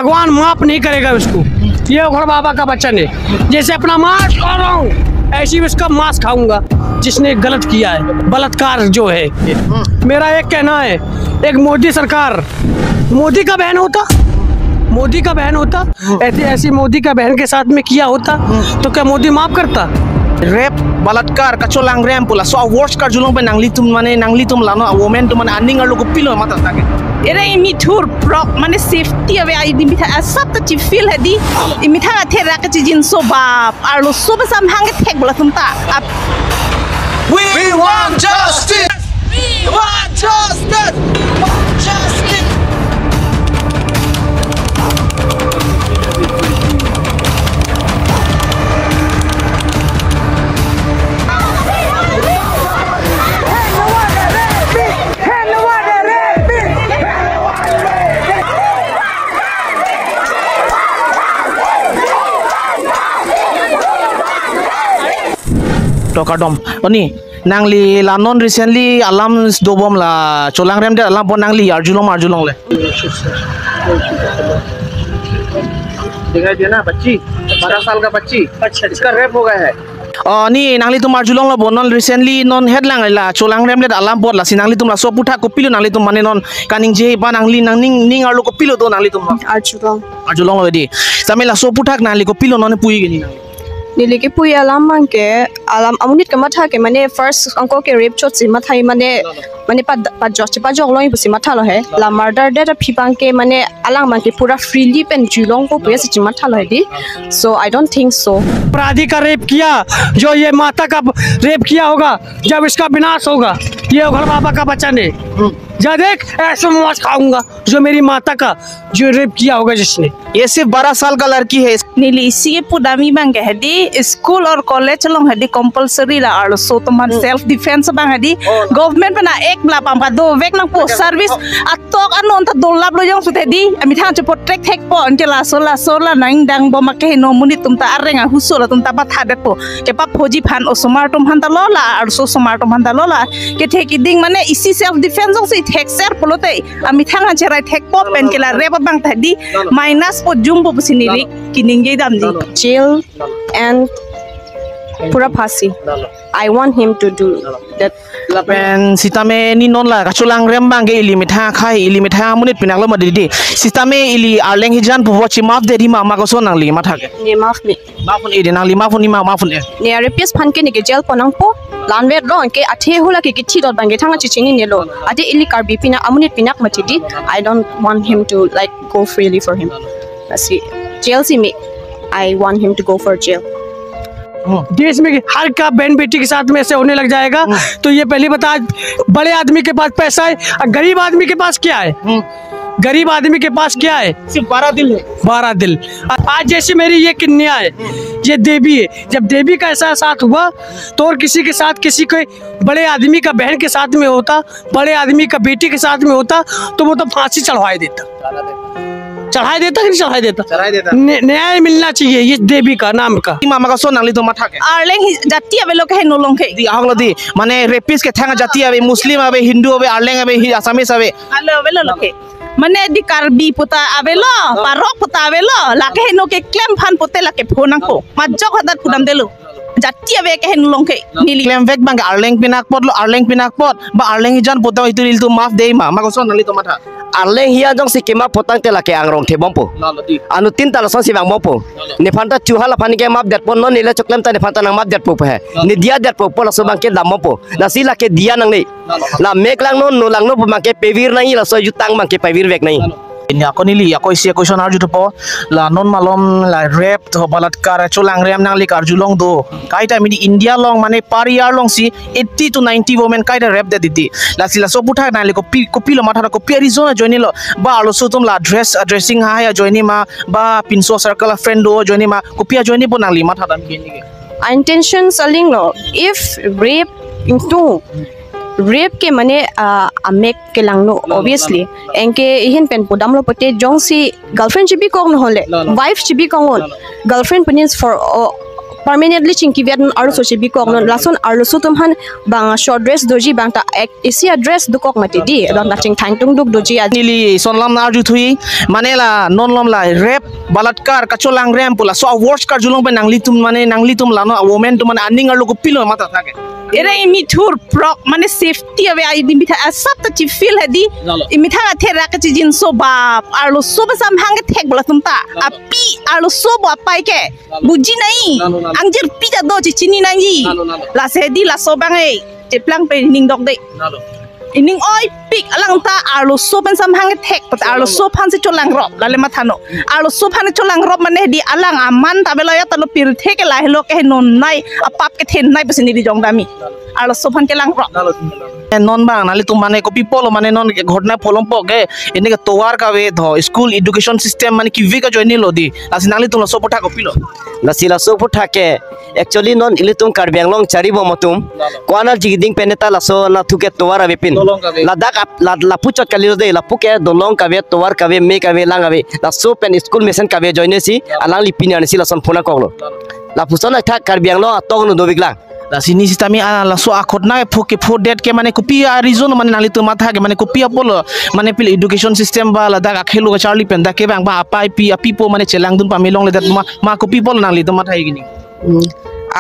भगवान माफ नहीं करेगा उसको। ये उघड़ बाबा का वचन है, जैसे अपना मांस खा रहा हूँ ऐसी उसका मांस खाऊंगा जिसने गलत किया है, बलात्कार जो है। मेरा एक कहना है, एक मोदी सरकार, मोदी का बहन होता, मोदी का बहन होता, ऐसी मोदी का बहन के साथ में किया होता तो क्या मोदी माफ करता? रेप बलात्कार कचो लांग्रेम पुला सो वर्स कर जुलों पे नांगली तुम लानो वोमेन तुम माने अनिंग लोग पिलो मत ताके एरे इमिथुर प्रॉप माने सेफ्टी अवे आई दिमिथा सब त फील है दी इमिथा थे राक जिन सो बाप आलो सो बसम हांगे थेक बोला तुमता We want justice. We want justice. Justice. Tokadom, oni nangli lanon recently alam dobom la cholang rem de alam bon nangli arjulong le. दिखाई दिया ना बच्ची 12 साल का बच्ची इसका रेप हो गया है। नी nangli tum arjulong la bonon recently non headlang la cholang rem de alam bot la sinangli tum la so putha kopilo nangli tum mane non kaning je ba nangli ning arlo kopilo do nangli tum arjulong le di samela so putha nangli kopilo non pui gini नीले के पुई अलाम मांग के अलाम अमुनित के मथा के मने first अंको के रेप चोट से मथाई मने पा जोग लोई बसी मथा लो है ला मर्डर डेट फिपांग के मने अलाम मांग के पूरा फ्रीली पेन जुलोंग को पुए से मथा लो है दी सो आई डोंट थिंक सो अपराधी का रेप किया जो ये माता का रेप किया होगा जब इसका विनाश होगा ये उघड़ बाबा का वचन है जा देख ऐसे मांस खाऊंगा जो मेरी माता का जो रेप किया होगा जिसने ये सिर्फ 12 साल का लड़की है नीली इसी ये पुदामी बांग है दी स्कूल और कॉलेज लोग है दी कंपलसरी ला आलो सो तो मन सेल्फ डिफेंस बांग है दी गवर्नमेंट बना एक ला पांपा दो वेक ना पोस्ट सर्विस अतोक अनु अंत दोलाब लो जों सुते दी अमी थां च प्रोटेक्ट हेक पो अंते ला सोला नाइंग डांग बो मके नो मुनि तुम ता अरेंगा हुसोला तुम ता बा था देखो के पा फौजी फान ओ समार तुम हंता लोला और सो समार तुम हंता लोला के थे की दिंग माने इसी सेल्फ डिफेंस जों से हेक सेर पोलोते अमी थां च राइट हेक पो पेन के ला रेप बांग था दी माइनस पो जुम बो बसिनी री किनिंगे दाम दी jail and pura phasi I want him to do that lapen sitame ni non la kachulang rem bang ge ili mitha munit pinak lo madidi sitame ili arleng hijan pu watch map de ma ma ko so nang li ma thake ni maf ni mafun ide nang li mafun ni ma mafun e ni repies phan ke ni ke jail ponang po lanwe ro ke athe hula ke thi dot bang ge thanga chichini ne lo ade ili karbi pina amunit pinak matidi I don't want him to like go freely for him asi jail si me I want him to go for jail देश में हर का बहन बेटी के साथ में ऐसे होने लग जाएगा तो ये पहले बता बड़े आदमी के पास पैसा है और गरीब आदमी के पास क्या है गरीब आदमी के पास क्या है सिर्फ 12 दिल है 12 दिल आज जैसे मेरी ये कन्या है ये देवी है जब देवी का ऐसा साथ हुआ तो और किसी के साथ किसी के बड़े आदमी का बहन के साथ में होता बड़े आदमी का बेटी के साथ में होता तो वो तो फांसी चढ़ाई देता कि नहीं चढ़ाई देता न्याय मिलना चाहिए ये देवी का नाम का मामा का सो नांगली तो मथा के आर्लेंग जाति अबे लोग है नो लोग है दी आगलो दी माने रेपिस के थांगा जाति अबे मुस्लिम अबे हिंदू अबे आर्लेंग अबे आसामीस अबे आलो अबे लोग है मने दी कार्बी पुता अबे लो पारोक पुता अबे लो लाके नो के क्लेम फान पुते लाके फोनंग को मज्जो हदत पुदम देलो जाति अबे के नो लोग है नीली क्लेम वेक बंग आर्लेंग पिनाक पॉट बा आर्लेंग हिजान पुता इतु रिल तो माफ दे मामा को सो नांगली तो मथा arleng hiya jong sikima potang te lake angrong the bompo anu tin tala so siwang mopo ne phanta chuhala phani ke map det pon no nile choklem ta ne phanta nang map det po he ni dia det po pola so bang ke dam mopo na sila ke dia nang nei la mek lang no lang no bang ke pevir nai la so jutang bang ke pevir vek nai ini ako nili ako isi question arju po la non malom la rape to balatkar cholang rem nang lik arjulong do kai ta mini India long mane par year long si 80 to 90 women kai ta rape de didi la sila so putha na liko kopilo matha ko Arizona joini lo ba alo so tum la addressing ha ya joini ma ba pinso circle friend do joini ma kopia joini bo nang li matha dam gen ni intention saling lo if rape into rape ke mane amek ke langno obviously enke ihin pen podam lo pote jong si girlfriend chibi kong no hole wife chibi kong on girlfriend penis for permanently chingki vet aru so chibi kok non lason aru so tumhan bang short dress doji bang ta Asia dress du kok mati di don na ching thang tung duk doji nili sonlam na arju thui manela non lom la rap balatkar kacholang rem pula so awards kar julong pe nangli tum la no women tu mane aning arlo ko pilo mata thake era imi thur prok mane safety ave ai dimitha asap ta chi feel hadi imitha thera ka chi jin so ba arlo so ba sam hang thek bola tumta api arlo so ba pai ke buji nai angjir pi ta do chi chini nai la se di la so bang ei te plang pe ning dok de ining oi pik alang ta arlo so ban sam hang thek pat arlo so phan se cholang rop la le mathano arlo so phan cholang rop mane di alang aman ta belo ya talo pir thek la helo ke non nai apap ke then nai pasini di jong dami arlo so phan ke lang rop non bang nali tum mane ko people mane non घटना फोलम po ke ene ke towar ka ve tho school education system mane ki vi ka join lo di asi nali tum so potha ko pilo na sila so potha ke actually non ilitum karbiang long chari bo motum kwana jigding peneta la so na thuke towar ave pin la dak la puchot kalilo de la puke dolong ka ve towar ka ve me ka ve lang ave la so pen school mission ka ve join si alang lipin ani sila son phona koklo la pusona tha karbiang lo atong no dobiklang la sini sistami la so akhot na phoke pho det ke mane kopi reason mane nali tu matha ke mane kopi apolo mane pil education system ba la da khelu ka charlie pen da ke bang ba apai pi apipo mane chelang dun pa milong le dat ma kopi pol nali tu matha igini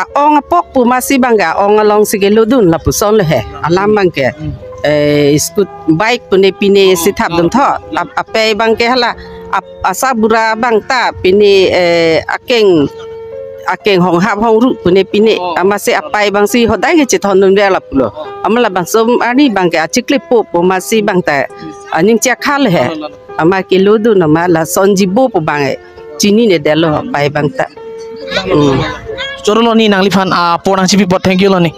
a ong apok pu masi bangga ong along sigelo dun la puson le he alam bangke skut bike pune pine sithap dun tho ape bangke hala asabura bangta pine akeng hong hap hong ru pune pine amase apai bangsi hodai ge chithon dun la pulo amala bangsom ani bangke achikle po masi bangta aning cha khal he ama kilo dun ma la sonjibo po bangai chini ne delo pai bangta chorolo ni nangli fan porang chipi pot thank you lo ni